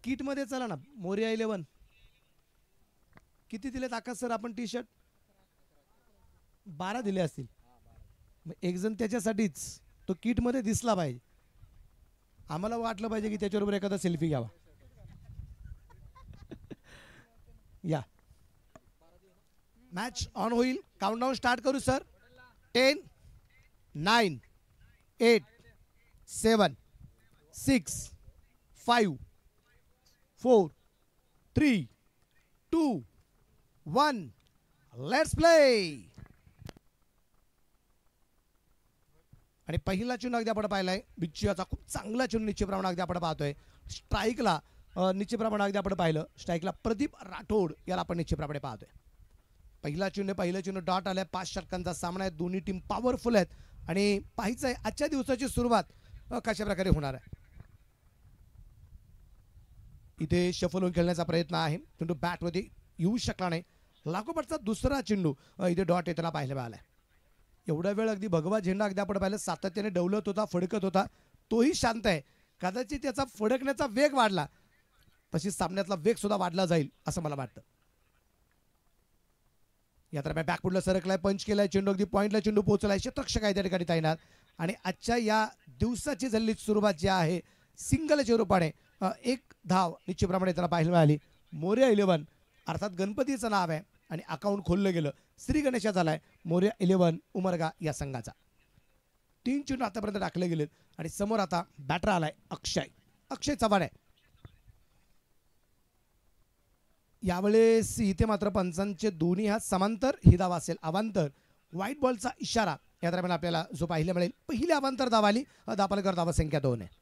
Kit मध्ये चला ना, मोरिया 11 किती दिलेत आकाश सर आपण टी शर्ट? 12 दिले असतील. मग एक जण त्याच्यासाठीच तो किट मध्ये दिसला पाहिजे. आम्हाला वाटलं पाहिजे की त्याच्याबरोबर एखादा सेल्फी घ्यावा. या मॅच ऑन होईल. काउंटडाऊन स्टार्ट करू सर. 10 9 8 7 6 5 4 3 2 1 let's play. आणि पहिला चेंडू अगदी आपण पाहिलाय बिच्चूचा खूप चांगला चेंडू निश्चित प्रमाणात अगदी आपण पाहतोय. स्ट्राईकला निश्चित प्रमाणात अगदी आपण पाहिलं स्ट्राईकला प्रदीप राठोड याला आपण निश्चित प्रमाणे पाहतोय. पहिला चेंडू डॉट आलाय. 5 षटकांचा सामना आहे. दोन्ही टीम पॉवरफुल आहेत आणि पाहायचं आहे आजच्या दिवसाची सुरुवात कशा प्रकारे होणार आहे. इथे शफल होऊन खेळण्याचा प्रयत्न आहे. चेंडू बॅटमध्ये येऊ शकला नाही. लागोपाठचा दुसरा चेंडू इथे डॉट येताना पाहायला मिळालाय. एवढा वेळ अगदी भगवा झेंडा अगदी आपण पाहिलं सातत्याने डवलत होता, फडकत होता. तोही शांत आहे. कदाचित त्याचा फडकण्याचा वेग वाढला तशी सामन्यातला वेग सुद्धा वाढला जाईल असं मला वाटतं. या दरम्यान बॅकफुटला सरकलाय. पंच केलाय. चेंडू अगदी पॉईंटला चेंडू पोहोचलाय. क्षेत्ररक्षक आहे त्या ठिकाणी तैनात. आणि आजच्या या दिवसाची झालेली सुरुवात जी आहे सिंगलच्या रूपाने एक धाव निश्चितप्रमाणे त्याला पाहायला मिळाली. मोरिया 11 अर्थात गणपतीचं नाव आहे आणि अकाउंट खोललं गेलं. श्री गणेशा झालाय मोरिया 11 उमरगा या संघाचा. 3 चेंडू आतापर्यंत टाकले गेलेत आणि समोर आता बॅटर आलाय अक्षय चव्हाण आहे. यावेळेस इथे मात्र पंचांचे दोन्ही हात समांतर. ही धाव असेल अवांतर. व्हाईट बॉलचा इशारा या दरम्यान आपल्याला जो पाहायला मिळेल. पहिली अवांतर धाव आली. दापलकर धावा संख्या 2 आहे.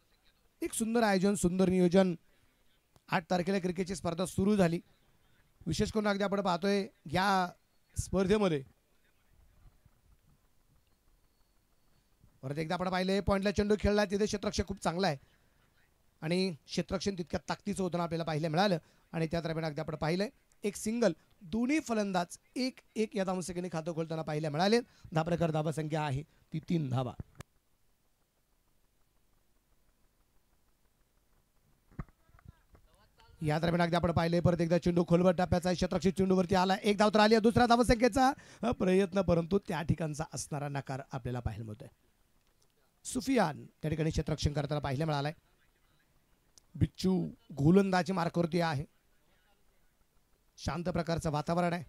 एक सुंदर आयोजन, सुंदर नियोजन. 8 तारखेला क्रिकेटची स्पर्धा सुरू झाली. विशेष करून अगदी आपण पाहतोय या स्पर्धेमध्ये परत एकदा आपण पाहिले पॉईंटला चेंडू खेळला. तिथे क्षेत्ररक्षक खूप चांगला आहे आणि क्षेत्ररक्षण तितक्या ताकदीचं होतं आपल्याला पाहायला मिळालं. आणि त्या दरम्यान अगदी आपण पाहिलंय एक सिंगल. दोन्ही फलंदाज 1-1 या धावसंख्येने खातं खोलताना पाहायला मिळाले. दापरकर धावा संख्या आहे ती 3 धावा. या दरम्यान अगदी आपण पाहिले परत एकदा चेंडू खोलवर टप्प्याचा क्षेत्ररक्षक चेंडूवरती आला. एक धाव तर आली. दुसरा धावसंख्येचा प्रयत्न परंतु त्या ठिकाणचा असणारा नकार आपल्याला पाहायला मिळतोय. सुफियान त्या ठिकाणी क्षेत्ररक्षण करताना पाहायला मिळालाय. बिच्चू गोलंदाजी मार्कवरती आहे. शांत प्रकारचं वातावरण आहे.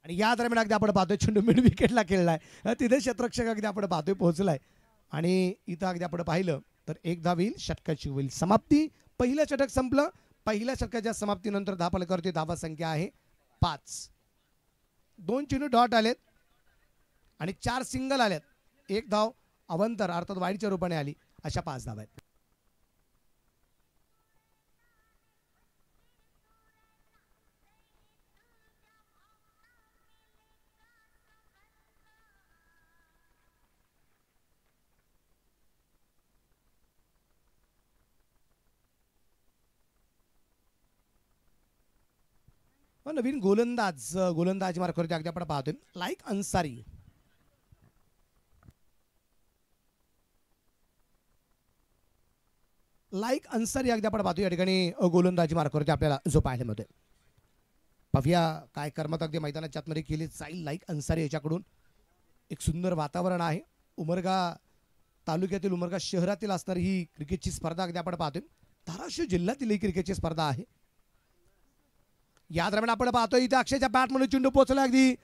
आणि या दरम्यान अगदी आपण पाहतोय चेंडू मिड विकेटला खेळलाय. तिथे क्षेत्ररक्षक अगदी आपण पाहतोय पोहोचलाय आणि इथं अगदी आपण पाहिलं तर एक धाव येईल. षटकाची होईल समाप्ती. पहिलं षटक संपलं. पहिल्या षटकाच्या समाप्तीनंतर दापलकरची धावा संख्या आहे 5. 2 चेंडू डॉट आलेत आणि 4 सिंगल आलेत. एक धाव अवंतर अर्थात वाईडच्या रूपाने आली. अशा 5 धावा आहेत. नवीन गोलंदाज मार्कवरती अगदी आपण पाहतोय लाईक अन्सारी. अगदी आपण पाहतो या ठिकाणी गोलंदाजी मार्कवरती आपल्याला जो पाहायला मिळतोय. पाहूया काय कर्मत अगदी मैदानाच्या आतमध्ये केली जाईल. लाईक अन्सारी याच्याकडून एक सुंदर वातावरण आहे. उमरगा तालुक्यातील उमरगा शहरातील असणारी ही क्रिकेटची स्पर्धा अगदी आपण पाहतोय. धाराशिव जिल्ह्यातील ही क्रिकेटची स्पर्धा आहे. या दरम्यान आपण पाहतोय इथे अक्षयच्या बॅट म्हणून चेंडू पोहोचला अगदी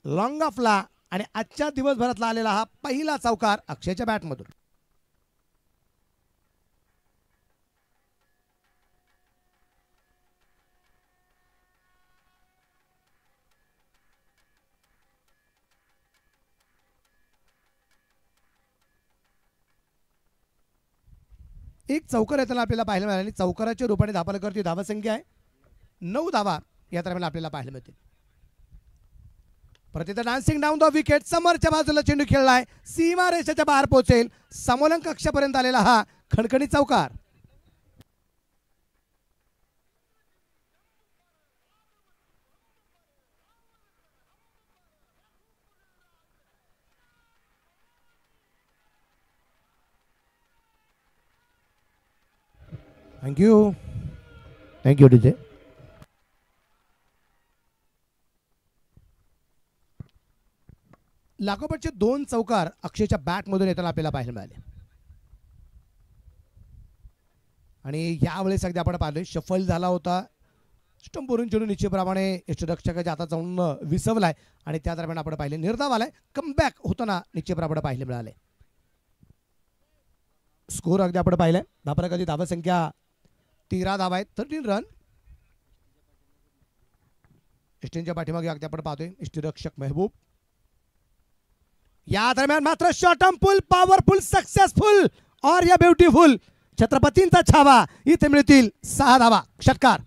लॉंग ऑफला आणि आजच्या दिवसभरातला आलेला हा पहिला चौकार अक्षयच्या बॅटमधून. एक चौकार येताना आपल्याला पाहायला मिळाली. चौकाराच्या रूपाने दापलकरची धावा संख्या आहे 9 धावा या दरम्यान आपल्याला पाहायला मिळतील. परत इथं डान्सिंग डाऊन द विकेट. समोरच्या बाजूला चेंडू खेळलाय. सीमा रेषेच्या बाहेर पोहोचेल. समोलंक कक्षापर्यंत आलेला हा खणखणी चौकार. थँक्यू. Thank you DJ. लागोपाठचे 2 चौकार अक्षयच्या बॅटमधून येताना आपल्याला पाहायला मिळाले. आणि यावेळेस अगदी आपण पाहिलं शफल झाला होता. स्टंपवरून चेंडू निश्चितप्रमाणे यष्टीरक्षकाच्या हातात जाऊन विसवलाय आणि त्या दरम्यान आपण पाहिले निर्धाव आलाय. कमबॅक होताना निश्चितप्रमाणे पाहायला मिळाले. स्कोर अगदी आपण पाहिलंय. धापराकाची धावा संख्या 13 धावा आहेत. 13 रन. इस्टिनच्या पाठीमागे अगदी आपण पाहतोय इष्टिरक्षक मेहबूब. या दरम्यान मात्र short on pull powerful successful और या ब्युटिफुल छत्रपतींचा छावा. इथे मिळतील 6 धावा. षटकार.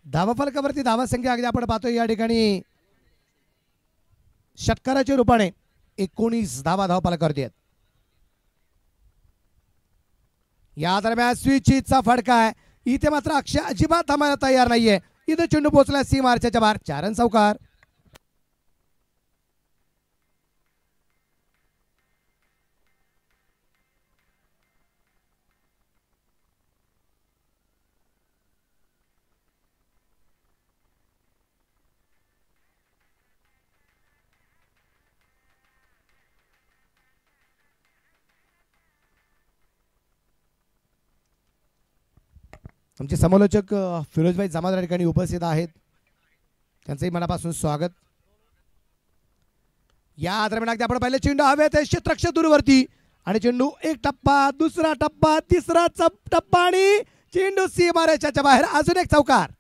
धावा फलकावरती धावा संख्या अगदी आपण पाहतोय या ठिकाणी षटकाराच्या रूपाने 19 धावा धाव फलकावरती आहेत. या दरम्यान स्विचचा फटका आहे. इथे मात्र अक्षय अजिबात थांबायला तयार नाहीये. इथे चेंडू पोहोचला सी मार्चाच्या बाहेर. 4 रन चौकार. आमचे समालोचक फिरोजभाई जमादार या ठिकाणी उपस्थित आहेत. त्यांचंही मनापासून स्वागत. या दरम्यान अगदी आपण पाहिलं चेंडू हवेत आहे क्षेत्ररक्षक दूरवरती आणि चेंडू एक टप्पा दुसरा टप्पा तिसरा टप्पा आणि चेंडू सीमारेषेच्या बाहेर. अजून एक चौकार.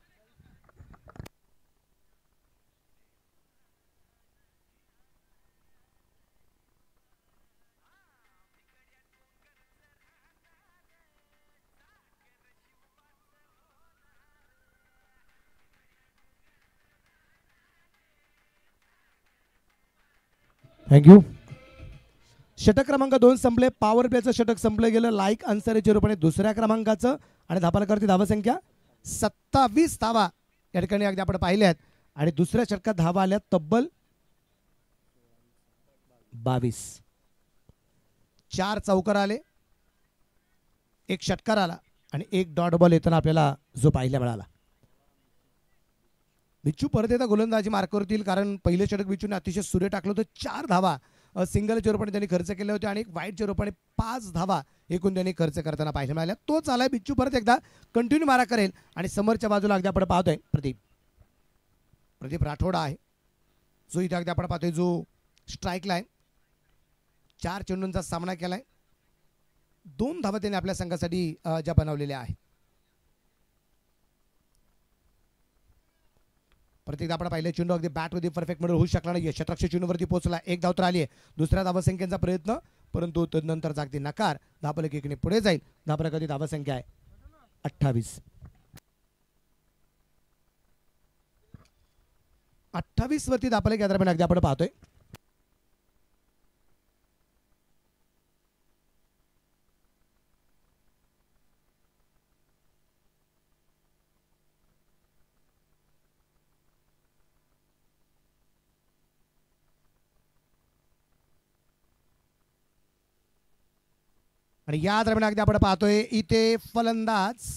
थँक्यू. षटक क्रमांक 2 संपले. पॉवर प्लेचं षटक संपलं गेलं. लाईक अन्सरीच्या रूपाने दुसऱ्या क्रमांकाचं आणि धापालकरती धावा संख्या 27 धावा या ठिकाणी अगदी आपण पाहिले आहेत. आणि दुसऱ्या षटकात धावा आल्या तब्बल 22. 4 चौकार आले, 1 षटकार आला आणि 1 डॉट बॉल येताना आपल्याला जो पाहायला मिळाला. बिच्चू परत एकदा गोलंदाजी मार्कवरती येईल कारण पहिले षटक बिच्चूने अतिशय सूर्य टाकलं होतं. 4 धावा सिंगलच्या रूपाने त्यांनी खर्च केले होते आणि 1 वाईटच्या रूपाने 5 धावा एकूण त्यांनी खर्च करताना पाहायला मिळाल्या. तोच आलाय. बिच्चू परत एकदा कंटिन्यू मारा करेल आणि समोरच्या बाजूला अगदी आपण पाहतोय प्रदीप राठोड आहे जो इथे अगदी आपण पाहतोय जो स्ट्राईक लाईन 4 चेंडूंचा सामना केलाय. 2 धावा त्यांनी आपल्या संघासाठी ज्या बनवलेल्या आहेत. प्रत्येक आपण पाहिले चेंडू अगदी बॅटमध्ये परफेक्ट मध्ये होऊ शकला नाही. क्षेत्ररक्षक चेंडूवरती पोहोचला. 1 धाव तर आली आहे. दुसऱ्या धावसंख्येचा प्रयत्न परंतु तदनंतर जागती नकार. धापलक एकीने पुढे जाईल. धापलकाची धावसंख्या आहे 28. 28 वरती धापलक या दरम्यान अगदी आपण पाहतोय. आणि या दरम्यान अगदी आपण पाहतोय इथे फलंदाज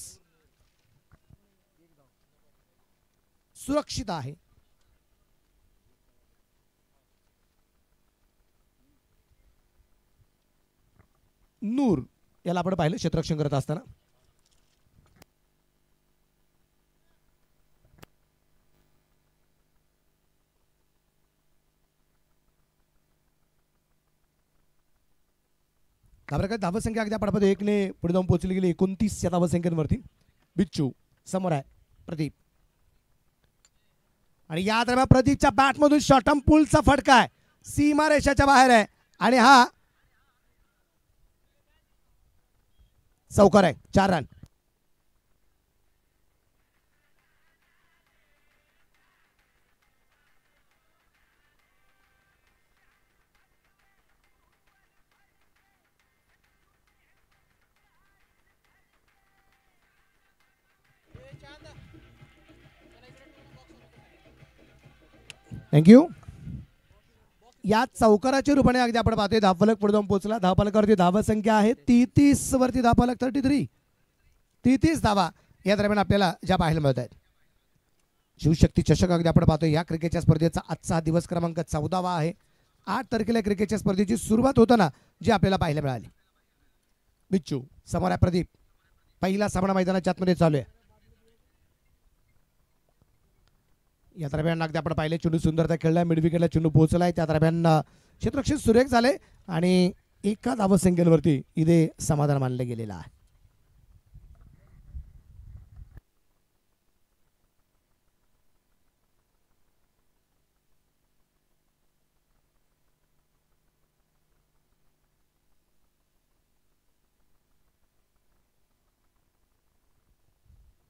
सुरक्षित आहे. नूर याला आपण पाहिलं क्षेत्ररक्षण करत असताना. धावसंख्या अगदी आपण 1 ने पुढे जाऊन पोहोचली गेली 29 या धावसंख्येवरती. बिच्चू समोर आहे. प्रदीप आणि या दरम्यान प्रदीपच्या बॅटमधून शॉर्टम पुलचा फटका आहे. सीमा रेषेच्या बाहेर आहे आणि हा चौकार आहे. 4 रन. थँक्यू. या चौकाराच्या रूपाने अगदी आपण पाहतोय धावफलक पुढे जाऊन पोहोचला. धावफलकावरती धावा संख्या आहे 33 वरती धावफलक 33. 33 धावा या दरम्यान आपल्याला ज्या पाहायला मिळत आहेत. शिवशक्ती चषक अगदी आपण पाहतोय या क्रिकेटच्या स्पर्धेचा आजचा दिवस क्रमांक 14वा आहे. 8 तारखेला क्रिकेटच्या स्पर्धेची सुरुवात होताना जी आपल्याला पाहायला मिळाली. बिच्चू समोर आहे प्रदीप. पहिला सामना मैदानाच्या आतमध्ये चालू आहे. या दरम्यान अगदी आपण पाहिले चेंडू सुंदरता खेळलाय. मिड विकेटला चेंडू पोहोचलाय. त्या दरम्यान क्षेत्ररक्षण सुरेख झाले आणि एका धावसंख्येवरती इथे समाधान मानलं गेलेलं आहे.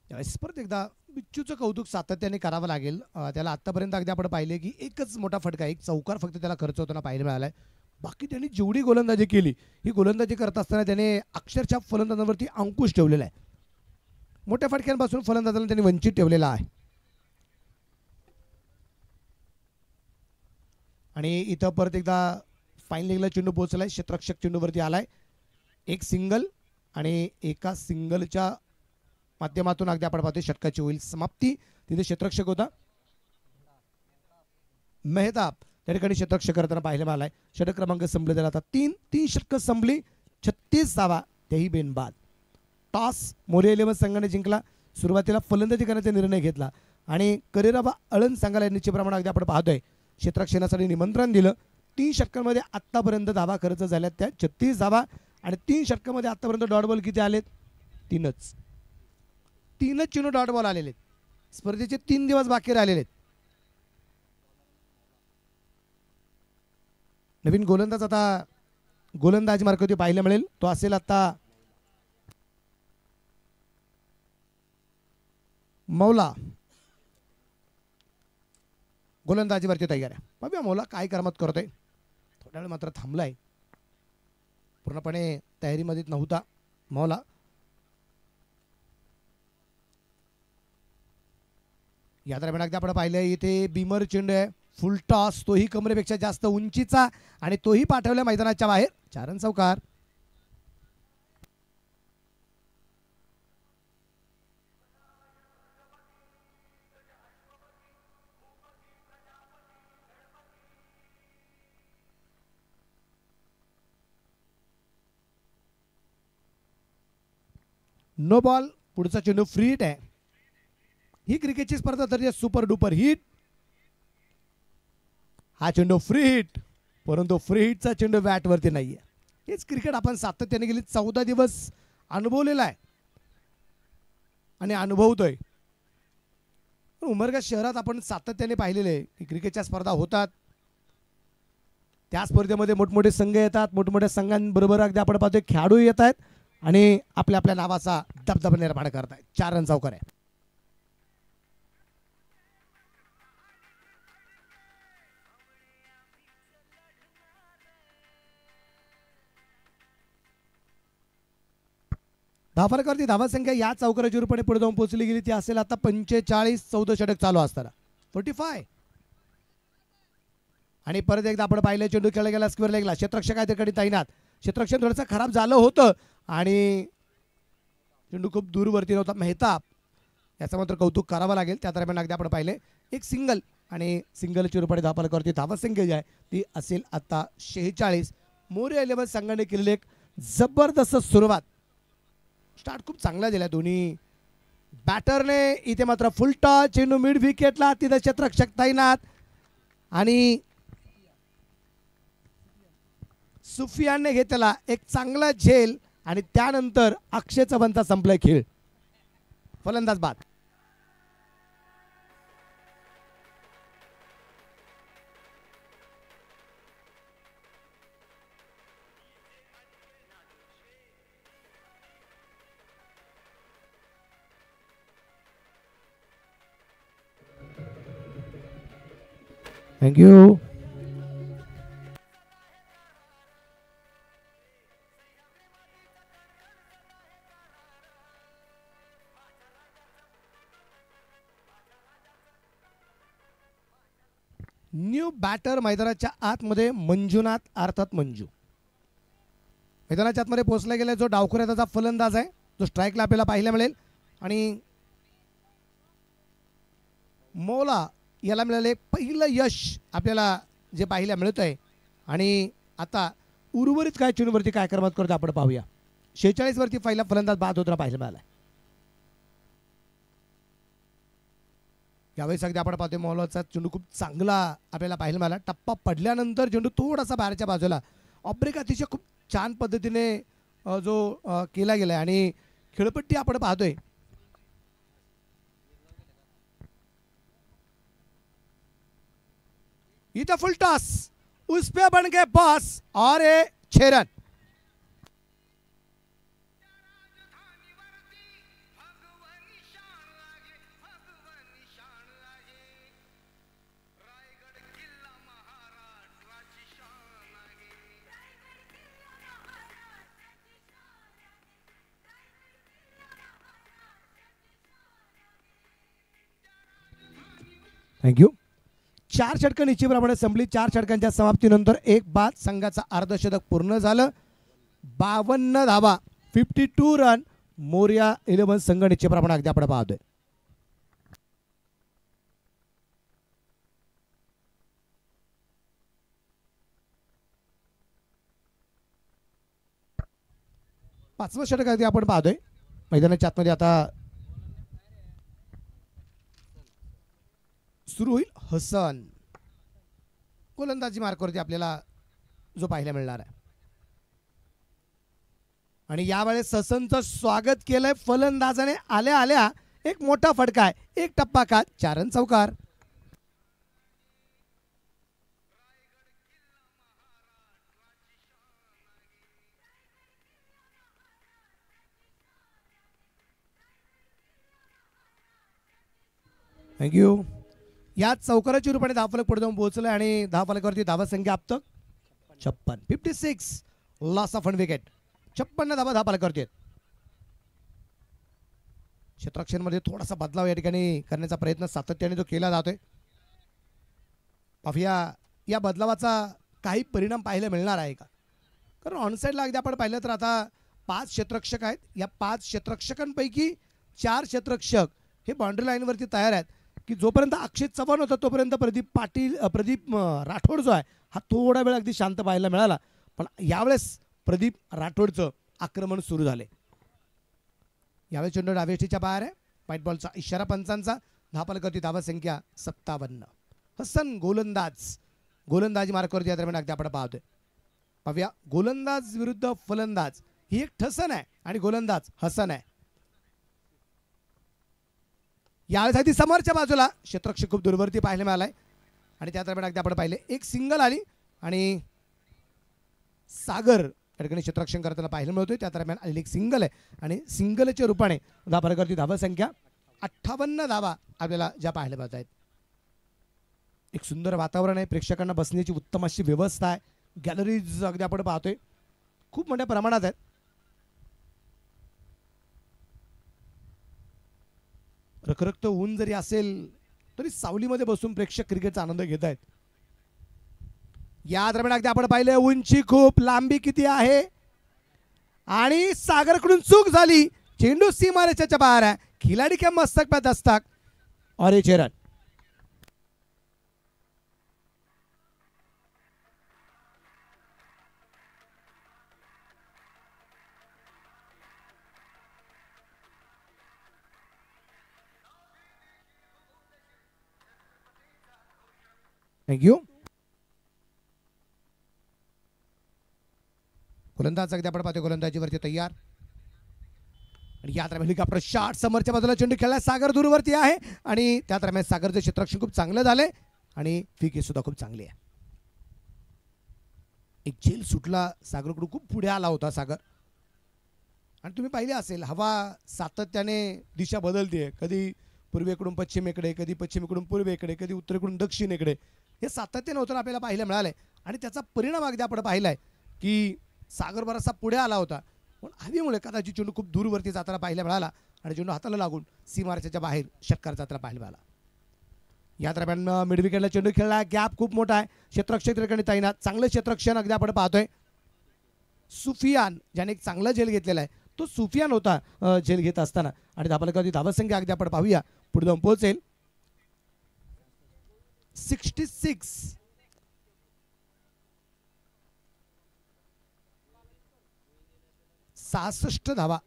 त्यावेळेस परत एकदा बिच्चूचं कौतुक सातत्याने करावं लागेल. त्याला आतापर्यंत अगदी आपण पाहिले की एकच मोठा फटका, एक चौकार फक्त त्याला खर्च होताना पाहायला मिळालाय. बाकी त्यांनी जेवढी गोलंदाजी केली, ही गोलंदाजी करत असताना त्याने अक्षरशः फलंदाजांवरती अंकुश ठेवलेला आहे. मोठ्या फटक्यांपासून फलंदाजाला त्यांनी वंचित ठेवलेला आहे. आणि इथं परत एकदा फाईन लेगला चेंडू पोहोचलाय. क्षेत्ररक्षक चेंडूवरती आलाय. एक सिंगल आणि एका सिंगलच्या माध्यमातून अगदी आपण पाहतोय षटकाची होईल समाप्ती. तिथे क्षेत्ररक्षक होता मेहताब, त्या ठिकाणी क्षेत्ररक्षक करताना पाहायला मिळालाय. षटक क्रमांक संपले त्याला आता 3 षटकं संपली. 36 धावा तेही बेनबाद. टॉस मोरे 11 संघाने जिंकला. सुरुवातीला फलंदाजी करण्याचा निर्णय घेतला आणि करिराबा अळन संघाला निश्चितप्रमाणे अगदी आपण पाहतोय क्षेत्ररक्षणासाठी निमंत्रण दिलं. 3 षटकांमध्ये आतापर्यंत धावा खर्च झाल्यात त्या 36 धावा आणि 3 षटकांमध्ये आतापर्यंत डॉट बॉल किती आलेत? 3च चेंडू डॉट बॉल आलेले. स्पर्धेचे 3 दिवस बाकी राहिलेले. नवीन गोलंदाज आता गोलंदाज मार्गावरती पाहायला मिळेल. तो असेल आता मौला. गोलंदाजीवरती तयार आहे. बघूया मौला काय करमत करतोय. थोड्या वेळ मात्र थांबलाय. पूर्णपणे तयारीमध्ये नव्हता मौला. या दरम्यान अगदी आपण पाहिलं इथे बीमर चेंडू आहे. फुल टॉस, तोही कमरेपेक्षा जास्त उंचीचा आणि तोही पाठवला मैदानाच्या बाहेर. 4 रन चौकार. No ball. पुढचा चेंडू फ्री हिट आहे. ही क्रिकेटची स्पर्धा तर सुपर डुपर हिट. हा चेंडू फ्री हिट, परंतु फ्री हिटचा चेंडू बॅटवरती नाहीये. हेच क्रिकेट आपण सातत्याने गेली 14 दिवस अनुभवलेला आहे आणि अनुभवतोय. उमरगा शहरात आपण सातत्याने पाहिलेले आहे की क्रिकेटच्या स्पर्धा होतात. त्या स्पर्धेमध्ये मोठमोठे संघ येतात. मोठमोठ्या संघांबरोबर अगदी आपण पाहतोय खेळाडू येत आहेत आणि आपल्या आपल्या नावाचा दबदबा निर्माण करतायत. 4 रन चौकार आहे. धावफलकावरती धावा संख्या या चौकाराच्या रूपाने पुढे जाऊन पोहोचली गेली. ती असेल आता 45. 14 षटक चालू असताना 45. आणि परत एकदा आपण पाहिलं चेंडू खेळला गेला स्क्वेअर लेगला. क्षेत्ररक्षक आहे तिकडे तैनात. क्षेत्ररक्षण थोडंसं खराब झालं होतं आणि चेंडू खूप दूरवरती नव्हता. मेहताब याचं मात्र कौतुक करावं लागेल. त्या दरम्यान अगदी आपण पाहिले एक सिंगल आणि सिंगलच्या रूपाने धावफलकावरती धावा संख्या जी आहे ती असेल आता 46. मोरे 11 संघाने केलेली एक जबरदस्त सुरुवात. स्टार्ट खूप चांगला दिला दोन्ही बॅटरने. इथे मात्र फुल टॉस. चेंडू मिड विकेटला. तिथे क्षेत्ररक्षक तैनात आणि सुफियानने घेतला एक चांगला झेल आणि त्यानंतर अक्षय चव्हाणचा संपलाय खेळ. फलंदाज बाद. थँक्यू. न्यू बॅटर मैदानाच्या आतमध्ये मंजुनाथ अर्थात मंजू मैदानाच्या आतमध्ये पोहोचला गेला. जो डावखुऱ्या त्याचा फलंदाज आहे, जो स्ट्राईकला आपल्याला पाहायला मिळेल. आणि मौला याला मिळाले पहिलं यश आपल्याला जे पाहायला मिळत आहे. आणि आता उर्वरित काय चेंडूवरती काय क्रमांक करतो आपण पाहूया. 46 वरती पहिला फलंदाज बाद होताना पाहायला मिळाला. यावेळेस अगदी आपण पाहतोय मौलाचा चेंडू खूप चांगला आपल्याला पाहायला मिळाला. टप्पा पडल्यानंतर चेंडू थोडासा बाहेरच्या बाजूला ऑब्रेक अतिशय खूप छान पद्धतीने जो केला गेला. आणि खेळपट्टी आपण पाहतोय इथं फुल टॉस, उस पे बन गए बॉस और ये 6 रन. थँक्यू. 4 षटकं निश्चितप्रमाणे संपली. 4 षटकांच्या समाप्तीनंतर एक बाद संघाचा अर्धशतक पूर्ण झालं. 52 धावा, 52 रन. मोर्या 11 संघ निश्चितप्रमाणे अगदी आपण पाहतोय. पाचवं षटक अगदी आपण पाहतोय. मैदानाच्या आतमध्ये आता सुरू होईल. हसन गोलंदाजी मार्कवरती आपल्याला जो पाहायला मिळणार आहे. आणि यावेळेस हसनचं स्वागत केलंय फलंदाजाने. आल्या आल्या एक मोठा फटका आहे. एक टप्पा का 4 रन चौकार. थँक्यू. या चौकाराच्या रूपाने धावफलक पुढे जाऊन पोहोचलं आणि धावफलकावरती धावसंख्या आप तक 56. 56 लॉस ऑफ वन विकेट. 56 धावा धावफलकावरती आहेत. क्षेत्ररक्षणामध्ये थोडासा बदलाव या ठिकाणी करण्याचा प्रयत्न सातत्याने जो केला जातोय. पाहूया या बदलावाचा काही परिणाम पाहायला मिळणार आहे का. कारण ऑनसाईडला अगदी आपण पाहिलं तर आता 5 क्षेत्ररक्षक आहेत. या 5 क्षेत्ररक्षकांपैकी 4 क्षेत्ररक्षक हे बाउंड्री लाईनवरती तयार आहेत. की जोपर्यंत अक्षय चव्हाण होता तोपर्यंत प्रदीप राठोड जो आहे हा थोडा वेळ अगदी शांत पाहायला मिळाला. पण यावेळेस प्रदीप राठोडचं आक्रमण सुरू झाले. यावेळेस चेंडू डावेष्टीच्या बाहेर आहे. व्हाईट बॉलचा इशारा पंचांचा. धावफलकावरती धावसंख्या 57. हसन गोलंदाजी मार्कवरती या दरम्यान अगदी आपण पाहतोय. पाहूया गोलंदाज विरुद्ध फलंदाज ही एक ठसन आहे आणि गोलंदाज हसन आहे. यावेळेस अगदी समोरच्या बाजूला क्षेत्ररक्षक खूप दूरवरती पाहायला मिळालाय. आणि त्या दरम्यान अगदी आपण पाहिले एक सिंगल आली आणि सागर या ठिकाणी क्षेत्ररक्षण करताना पाहायला मिळतोय. त्या दरम्यान आलेली एक सिंगल आहे आणि सिंगलच्या रूपाने धावफलकावरती धावसंख्या 58 धावा आपल्याला ज्या पाहायला मिळत आहेत. एक सुंदर वातावरण आहे. प्रेक्षकांना बसण्याची उत्तम अशी व्यवस्था आहे. गॅलरीज अगदी आपण पाहतोय खूप मोठ्या प्रमाणात आहेत. रखरखत ऊन जरी असेल तरी सावलीमध्ये बसून प्रेक्षक क्रिकेटचा आनंद घेत आहेत. या दरम्यान अगदी आपण पाहिलं उंची खूप, लांबी किती आहे आणि सागरकडून चूक झाली. चेंडू सीमारेषेच्या बाहेर आहे. खिलाडी के मस्तक पे दस्तक और ये 6 रन. थँक्यू. गोलंदाज अगदी आपण पाहतो गोलंदाजीवरती तयार. आणि या दरम्यान हेलिकॉप्टर शॉट समोरच्या बाजूला चेंडू खेळला. सागर दूरवरती आहे आणि त्या दरम्यान सागरचं क्षेत्ररक्षण खूप चांगलं झालंय आणि फिके सुद्धा खूप चांगली आहे. एक झेल सुटला. सागरकडून खूप पुढे आला होता सागर. आणि तुम्ही पाहिले असेल हवा सातत्याने दिशा बदलते. कधी पूर्वेकडून पश्चिमेकडे, कधी पश्चिमेकडून पूर्वेकडे, कधी उत्तरेकडून दक्षिणेकडे. हे सातत्याने होताना आपल्याला पाहायला मिळालंय. आणि त्याचा परिणाम अगदी आपण पाहिलाय की सागर बराचसा पुढे आला होता पण हवेमुळे कदाचित चेंडू खूप दूरवरती जाताना पाहायला मिळाला आणि चेंडू हाताला लागून सीमारेषेच्या बाहेर षटकार जाताना पाहायला मिळाला. या दरम्यान मिड विकेटला चेंडू खेळला, गॅप खूप मोठा आहे, क्षेत्ररक्षक ठिकाणी तैनात, चांगलं क्षेत्ररक्षण अगदी आपण पाहतोय. सुफियान ज्याने एक चांगला झेल घेतलेला आहे तो सुफियान होता झेल घेत असताना. आणि धावफलकावरती धावसंख्या अगदी आपण पाहूया, पुढे जाऊन पोहोचेल 66. धावा.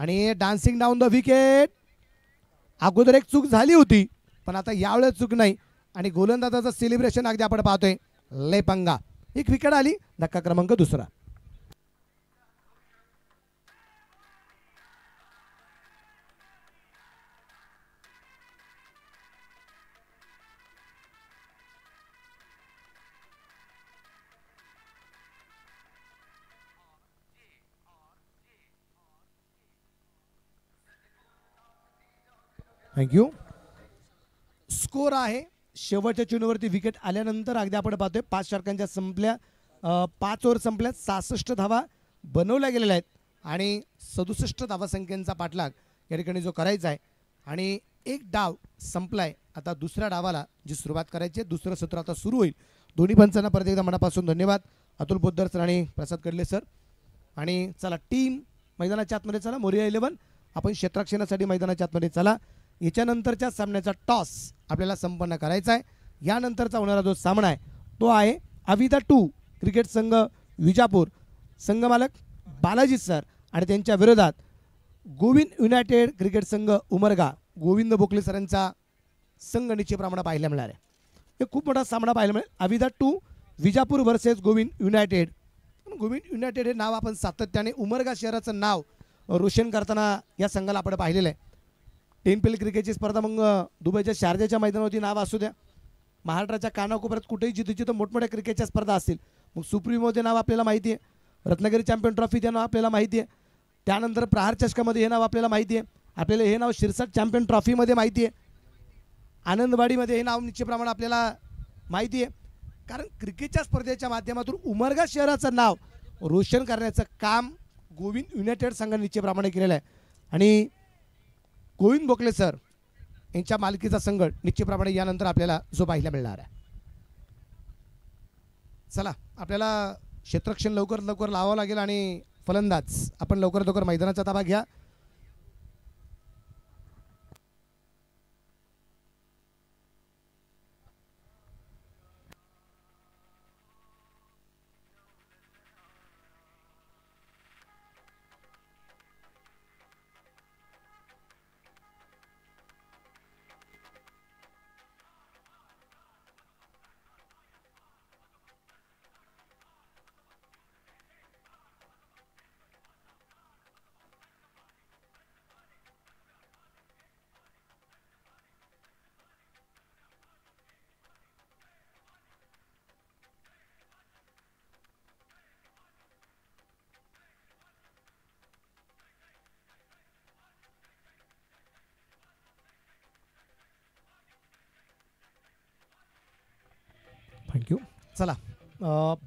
आणि डान्सिंग डाऊन द विकेट. अगोदर एक चूक झाली होती पण आता यावेळेस चूक नाही आणि गोलंदाजाचं सेलिब्रेशन अगदी आपण पाहतोय. लेपंगा. एक विकेट आली, धक्का क्रमांक 2. थँक्यू. स्कोर आहे शेवटच्या चेंडूवरती विकेट आल्यानंतर अगदी आपण पाहतोय 5 षटकांच्या संपल्या, 5 ओव्हर संपल्यात, 66 धावा बनवल्या गेलेल्या आहेत आणि 67 धावा संख्येचा पाठलाग या ठिकाणी जो करायचा आहे. आणि एक डाव संपलाय, आता दुसऱ्या डावाला जी सुरुवात करायची आहे, दुसरं सत्र आता सुरू होईल. दोन्ही पंचांना परत एकदा मनापासून धन्यवाद, अतुल पोद्दार सर आणि प्रसाद कडले सर. आणि चला टीम मैदानाच्या आतमध्ये चला. मोरिया 11 आपण क्षेत्ररक्षणासाठी मैदानाच्या आतमध्ये चला. याच्यानंतरच्या सामन्याचा टॉस आपल्याला संपन्न करायचा आहे. यानंतरचा होणारा जो सामना आहे तो आहे अविदा 2 क्रिकेट संघ विजापूर, संघमालक बालाजी सर आणि त्यांच्या विरोधात गोविंद युनायटेड क्रिकेट संघ उमरगा, गोविंद बोकले सरांचा संघ निश्चितप्रमाणे पाहायला मिळणार आहे. एक खूप मोठा सामना पाहायला मिळेल. अविदा 2 Vijapur versus Govind united. Govind united हे नाव आपण सातत्याने उमरगा शहराचं नाव रोशन करताना या संघाला आपण पाहिलेलं आहे. 10 PL क्रिकेटची स्पर्धा मग दुबईच्या शारजाच्या मैदानावरती नाव असू द्या, महाराष्ट्राच्या कानाकोपऱ्यात कुठेही जिथे जिथं मोठमोठ्या क्रिकेटच्या स्पर्धा असतील, मग सुप्रीमोचे नाव आपल्याला माहिती आहे, रत्नागिरी चॅम्पियन ट्रॉफी ते नाव आपल्याला माहिती आहे, त्यानंतर प्रहार चषकामध्ये हे नाव आपल्याला माहिती आहे, आपल्याला हे नाव शिरसाट चॅम्पियन ट्रॉफीमध्ये माहिती आहे, आनंदवाडीमध्ये हे नाव निश्चितप्रमाणे आपल्याला माहिती आहे. कारण क्रिकेटच्या स्पर्धेच्या माध्यमातून उमरगा शहराचं नाव रोशन करण्याचं काम गोविंद युनायटेड संघाने निश्चितप्रमाणे केलेलं आहे. आणि गोविंद बोकले सर यांच्या मालकीचा संघ निश्चितप्रमाणे यानंतर आपल्याला जो पाहायला मिळणार आहे. चला आपल्याला क्षेत्ररक्षण लवकर लवकर लावावं लागेल आणि फलंदाज आपण लवकर लवकर मैदानाचा ताबा घ्या. थँक्यू. चला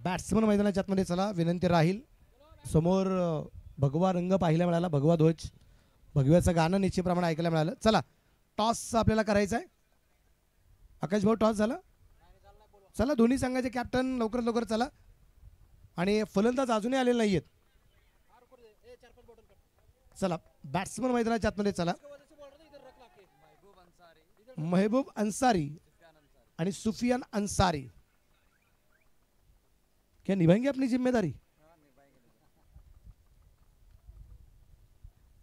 बॅट्समन मैदानाच्या आतमध्ये चला. विनंती राहील समोर भगवा रंग पाहायला मिळाला, भगवा ध्वज, भगव्याचं गाणं निश्चितप्रमाणे ऐकायला मिळालं. चला टॉस आपल्याला करायचा आहे. आकाश भाऊ टॉस झाला. चला दोन्ही संघाचे कॅप्टन लवकर लवकर चला. आणि फलंदाज अजूनही आलेले नाही आहेत. चला बॅट्समन मैदानाच्या आतमध्ये चला. महबूब अंसारी आणि सुफियान अंसारी क्या निभाएंगे अपनी जिम्मेदारी.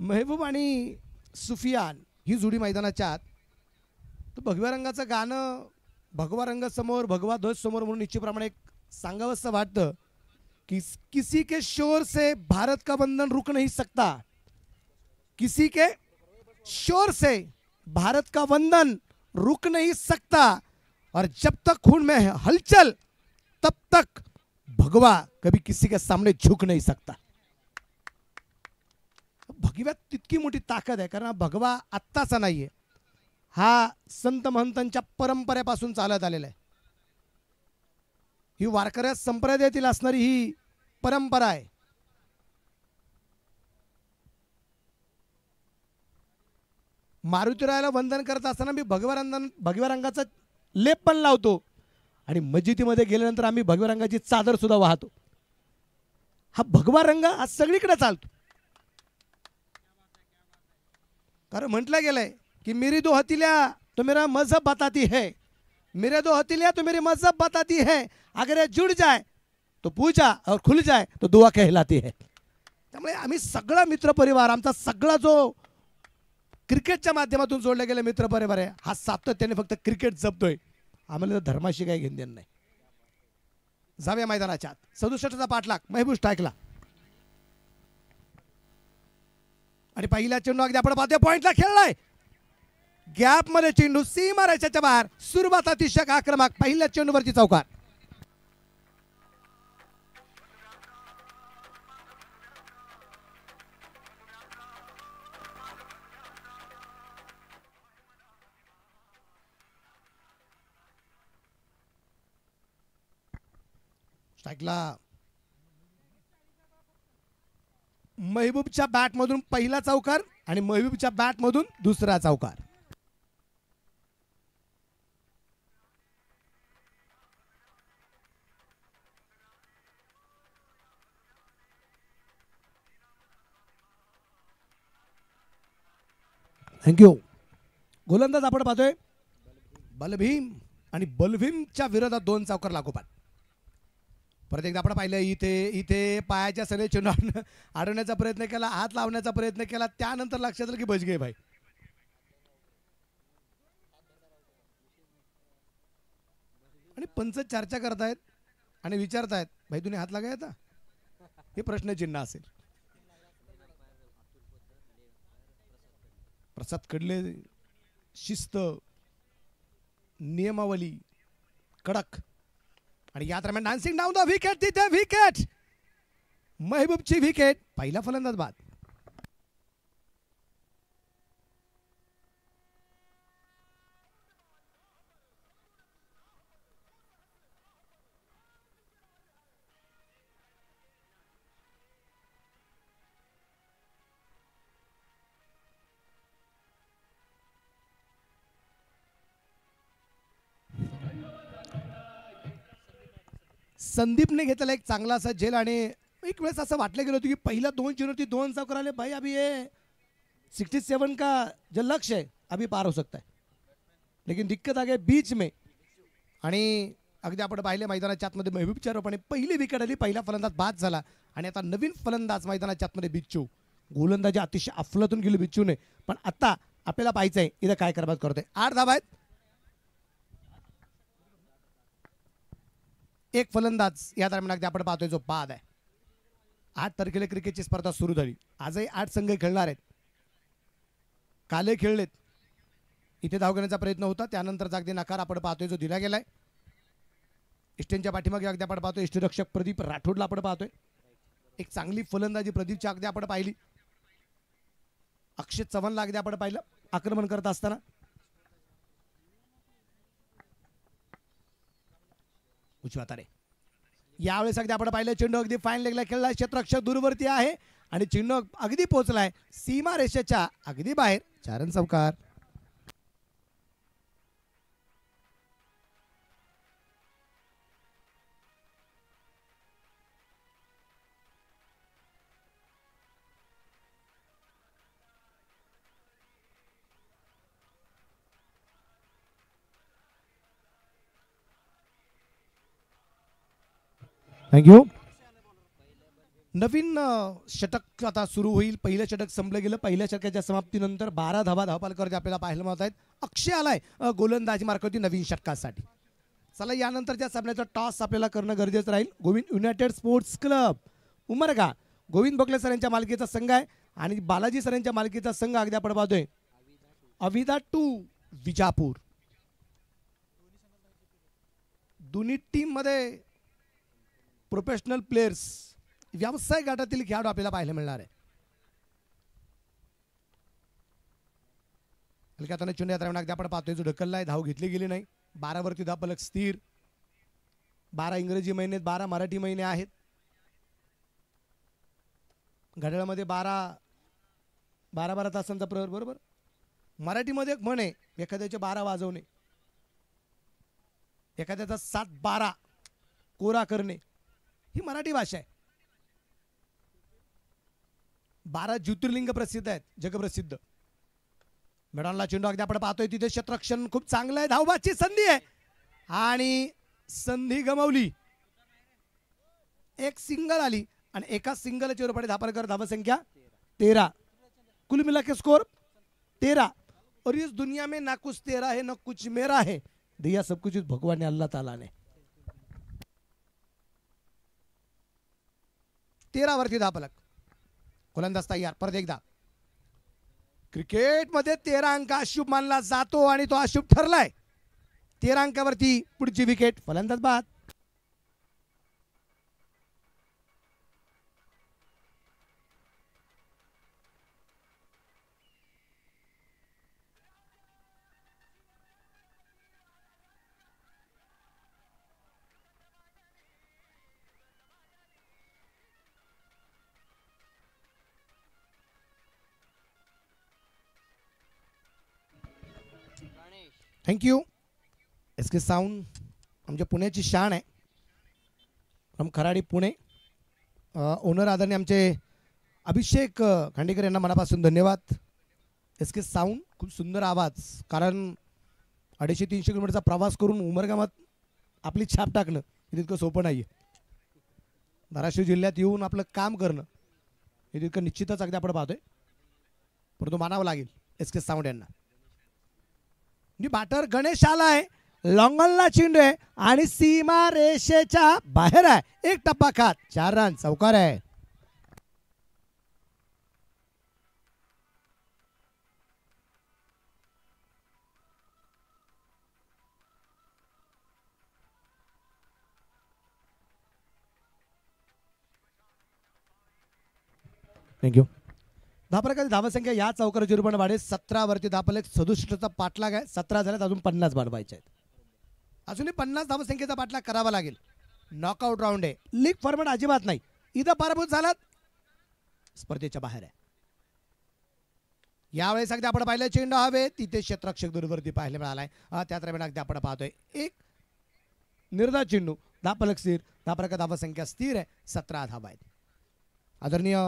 महबूब आणि सुफियान ही जोडी मैदानाच्या आत. तो भगव्या रंगाचं गाणं, भगवा रंग समोर, भगवा ध्वज समोर म्हणून निश्चितप्रमाणे एक सांगावंसं वाटतं की किसी के शोर से भारत का बंधन रुक नहीं सकता, किसी के शोर से भारत का बंधन रुक नहीं सकता, और जब तक खून में हलचल तब तक भगवा कभी किसी के सामने झुक नहीं सकता. भगव्यात तितकी मोठी ताकद आहे कारण हा भगवा आत्ताचा नाहीये, हा संत महंतांच्या परंपरेपासून चालत आलेला आहे. ही वारकऱ्या संप्रदायातील असणारी ही परंपरा आहे. मारुतीरायाला वंदन करत असताना मी भगव्या रंगाचा लेप पण लावतो आणि मस्जिदीमध्ये गेल्यानंतर आम्ही भगव्या रंगाची चादर सुद्धा वाहतो. हा भगवा रंग आज सगळीकडे चालतो. कारण म्हटलं गेलंय की मेरी दो हथिलिया तो मेरा मजहब बताती है, मेरे दो हथिलिया तो मेरी मजहब बताती है, अगर ये जुड़ जाए तो पूजा और खुल जाए तो दुआ कहलाती है. त्यामुळे आम्ही सगळा मित्रपरिवार, आमचा सगळा जो क्रिकेटच्या माध्यमातून जोडला गेला मित्रपरिवार आहे, हा सातत्याने फक्त क्रिकेट जपतोय. आम्हाला धर्माशी काही घेणदेण नाही. जाऊया मैदानाच्या आत. 67चा पाठलाग महबूब स्ट्राईकला आणि पहिल्या चेंडू अगदी आपण पाहतोय पॉइंटला खेळलाय. गॅप मध्ये चेंडू सीमा रेषेच्या बाहेर. सुरुवात अतिशय आक्रमक. पहिल्या चेंडूवरती चौकार. स्ट्राईकला महबूबच्या बॅटमधून पहिला चौकार आणि महबूबच्या बॅटमधून दुसरा चौकार. थँक्यू. गोलंदाज आपण पाहतोय बलभीम आणि बलभीमच्या विरोधात 2 चौकार लागोपाठ. परत एकदा आपण पाहिलं इथे पायाच्या सगळे चेंडू अडवण्याचा प्रयत्न केला, हात लावण्याचा प्रयत्न केला, त्यानंतर लक्षात आलं की बचगे भाई. आणि पंच चर्चा करतायत आणि विचारतायत भाई तुम्ही हात लागाय आता, हे प्रश्नचिन्ह असेल. प्रसाद कडले शिस्त, नियमावली कडक आणि या दरम्यान डान्सिंग डाऊन द विकेट. तिथे विकेट, महबूबची विकेट. पहिला फलंदाज बाद. संदीपने घेतलेला एक चांगला असा झेल आणि एक वेळेस असं वाटलं गेलं होतं की पहिल्या 2 चेंडूवरती 2 चौकार आले. भाई अभी ये 67 का जो लक्ष्य है अभी पार हो सकता है, लेकिन दिक्कत आ गई बीच में. आणि अगदी आपण पाहिले मैदानाच्या आतमध्ये महबूबच्या रूपाने पहिली विकेट आली. पहिला फलंदाज बाद झाला आणि आता नवीन फलंदाज मैदानाच्या आतमध्ये बिच्चू. गोलंदाजी अतिशय अफलातून गेली बिच्चूने, पण आता आपल्याला पाहायचं आहे इथं काय करबाद करतोय. 8 धावा आहेत. एक फलंदाज या दरम्यान अगदी आपण पाहतोय जो बाद आहे. 8 तारखेला क्रिकेटची स्पर्धा सुरू झाली. आजही 8 संघ खेळणार आहेत. काले खेळलेत. इथे धाव घेण्याचा प्रयत्न होता, त्यानंतर अगदी नकार आपण पाहतोय जो दिला गेलाय. इस्टेनच्या पाठीमागे अगदी आपण पाहतोय इष्टरक्षक प्रदीप राठोडला आपण पाहतोय. एक चांगली फलंदाजी प्रदीपच्या अगदी आपण पाहिली. अक्षय चव्हाणला अगदी आपण पाहिलं आक्रमण करत असताना. उजव्या तारे यावेळेस अगदी आपण पाहिलं चेंडू अगदी फाईन लेगला खेळलाय. क्षेत्ररक्षक दूरवरती आहे आणि चेंडू अगदी पोहोचलाय सीमा रेषेच्या अगदी बाहेर. 4 रन चौकार. थँक्यू. नवीन षटक आता सुरू होईल. पहिलं षटक संपलं गेलं. पहिल्या षटकाच्या समाप्तीनंतर 12 धावा धावपालकरती आपल्याला पाहायला मिळत आहेत. अक्षय आलाय गोलंदाजी मार्गावरती नवीन षटकासाठी. चला यानंतरच्या सामन्याचा टॉस आपल्याला करणं गरजेचं राहील. Govind United sports club Umarga, Govind बगले सर यांच्या मालकीचा संघ आहे आणि बालाजी सर यांच्या मालकीचा संघ अगदी आपण पाहतोय अविदा 2 विजापूर. दोन्ही टीम मध्ये प्रोफेशनल प्लेयर्स, व्यवसाय गटातील खेळाडू आपल्याला पाहायला मिळणार आहे. हलक्या चेंडू या दरम्यान अगदी आपण पाहतोय जो ढकललाय. धाव घेतली गेली नाही. 12 वरती धावफलक स्थिर. 12 इंग्रजी महिने, 12 मराठी महिने आहेत. घड्याळामध्ये 12 तासांचा प्रहर बरोबर. मराठीमध्ये एक म्हण आहे, एखाद्याचे 12 वाजवणे, एखाद्याचा 7-12 कोरा करणे, ही मराठी भाषा आहे. 12 ज्योतिर्लिंग प्रसिद्ध आहेत, जगप्रसिद्ध. मेडॉनला चेंडू अगदी आपण पाहतोय तिथे क्षेत्ररक्षण खूप चांगलं आहे. धावबाची संधी आहे आणि संधी गमावली. एक सिंगल आली आणि एका सिंगलच्या रूपाने धापरकर धावसंख्या 13. कुल मिला के स्कोर 13. और इस दुनिया में ना कुछ तेरा है ना कुछ मेरा है, दिया सब कुछ भगवान ने, अल्लाह ताला ने. 13 वरती धापलक. गोलंदाज तयार. परत एकदा क्रिकेटमध्ये 13 अंक अशुभ मानला जातो आणि तो अशुभ ठरलाय. 13 अंकावरती पुढची विकेट. फलंदाज बाद. थँक्यू. एस के साऊंड आमच्या पुण्याची शान आहे. फ्रॉम खराडी पुणे. ओनर आदरणीय आमचे अभिषेक खांडेकर यांना मनापासून धन्यवाद. एस के साऊंड खूप सुंदर आवाज. कारण 250-300 किलोमीटरचा प्रवास करून उमरगावात आपली छाप टाकणं हे तितकं सोपं नाही आहे. धाराशिव जिल्ह्यात येऊन आपलं काम करणं हे तितकं निश्चितच अगदी आपण पाहतोय, परंतु मानावं लागेल एस के साऊंड यांना. बॅटर गणेश आलाय. लॉंगलला चेंडू आहे आणि सीमा रेषेच्या बाहेर आहे. एक टप्पा खात 4 रन. चौकार आहे. थँक्यू. धापलकाची धावसंख्या या चौकाराची रूपाने वाढेल. 17 वरती धापलक 67चा पाठलाग आहे. 17 झाल्यात, अजून 50 वाढवायचे आहेत. अजूनही 50 धावसंख्येचा पाठलाग करावा लागेल. नॉकआउट राऊंड आहे. लीग फॉर्मॅट अजिबात नाही. इथं पराभूत झालात, स्पर्धेच्या बाहेर आहे. यावेळेस अगदी आपण पाहिलं चेंडू हवे तिथे क्षेत्ररक्षक दूरवरती पाहायला मिळालाय. त्या दरम्यान अगदी आपण पाहतोय एक निर्धार चेंडू. धापलक स्थिर. धापलक धावसंख्या स्थिर आहे. 17 धावा आहेत. आदरणीय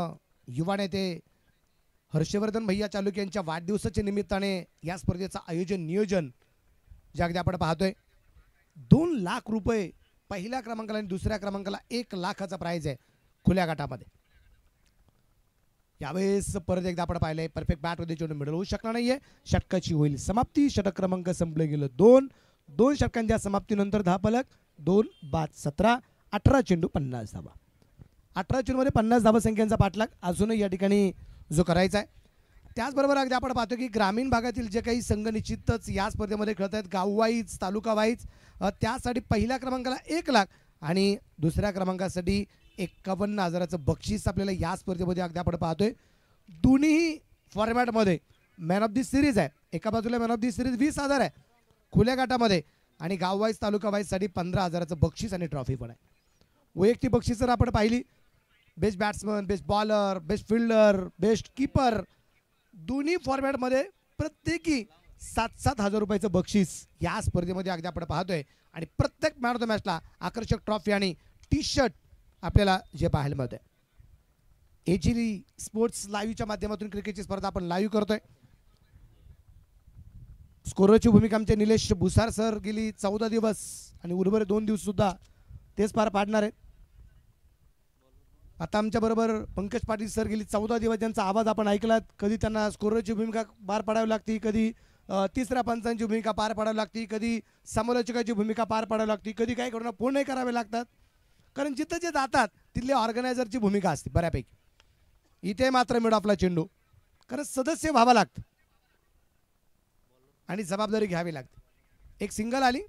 युवा नेते हर्षवर्धन भैया चालुक्य यांच्या वाढदिवसाच्या निमित्ताने या स्पर्धेचं आयोजन नियोजन जे अगदी आपण पाहतोय 2 लाख रुपये पहिल्या क्रमांकाला आणि दुसऱ्या क्रमांकाला 1 लाखाचा प्राइज आहे खुल्या गटामध्ये. यावेळेस परत एकदा आपण पाहिलंय परफेक्ट बॅट मध्ये चेंडू मिडल होऊ शकणार नाहीये. षटकाची होईल समाप्ती. षटक क्रमांक संपले गेलं 2 षटकांच्या समाप्तीनंतर धापलक 2 बाद 17. 18 चेंडू 50 धावा. 18 चेंडूमध्ये 50 धावसंख्यांचा पाठलाग अजूनही या ठिकाणी जो करायचा आहे. त्याचबरोबर अगदी आपण पाहतो की ग्रामीण भागातील जे काही संघ निश्चितच या स्पर्धेमध्ये खेळत आहेत गाव वाईज तालुका वाईज त्यासाठी पहिल्या क्रमांकाला 1 लाख आणि दुसऱ्या क्रमांकासाठी 51,000चं बक्षीस आपल्याला या स्पर्धेमध्ये अगदी आपण पाहतोय. दोन्ही फॉर्मॅटमध्ये मॅन ऑफ दी सिरीज आहे. एका बाजूला मॅन ऑफ दी सिरीज 20,000 आहे खुल्या गटामध्ये आणि गाव वाईज तालुका वाईजसाठी 15,000चं बक्षीस आणि ट्रॉफी पण आहे. वैयक्तिक बक्षीस जर आपण पाहिली best batsman, best bowler, best fielder, best keeper दोन्ही फॉर्मॅटमध्ये प्रत्येकी 7,000 रुपयाचं बक्षीस या स्पर्धेमध्ये अगदी आपण पाहतोय. आणि प्रत्येक मॅन ऑफ द मॅचला आकर्षक ट्रॉफी आणि टी शर्ट आपल्याला जे पाहायला मिळतंय. एजी स्पोर्ट्स लाईव्हच्या माध्यमातून क्रिकेटची स्पर्धा आपण लाईव्ह करतोय. स्कोररची भूमिका आमचे निलेश भुसार सर गेली 14 दिवस आणि उर्वरित 2 दिवस सुद्धा तेच पार पाडणार आहेत. आता आमच्या बरोबर पंकज पाटील सर गेली 14 दिवस ज्यांचा आवाज आपण ऐकलात. कधी त्यांना स्कोररची भूमिका पार पाडावी लागते, कधी तिसऱ्या पंचांची भूमिका पार पाडावी लागते, कधी समालोचकाची भूमिका पार पाडावी लागते, कधी काही करून पूर्ण करावे लागतात. कारण जिथं जे जातात तिथले ऑर्गनायझरची भूमिका असते बऱ्यापैकी. इथे मात्र मिड ऑफला चेंडू कारण सदस्य व्हावं लागतं आणि जबाबदारी घ्यावी लागते. एक सिंगल आली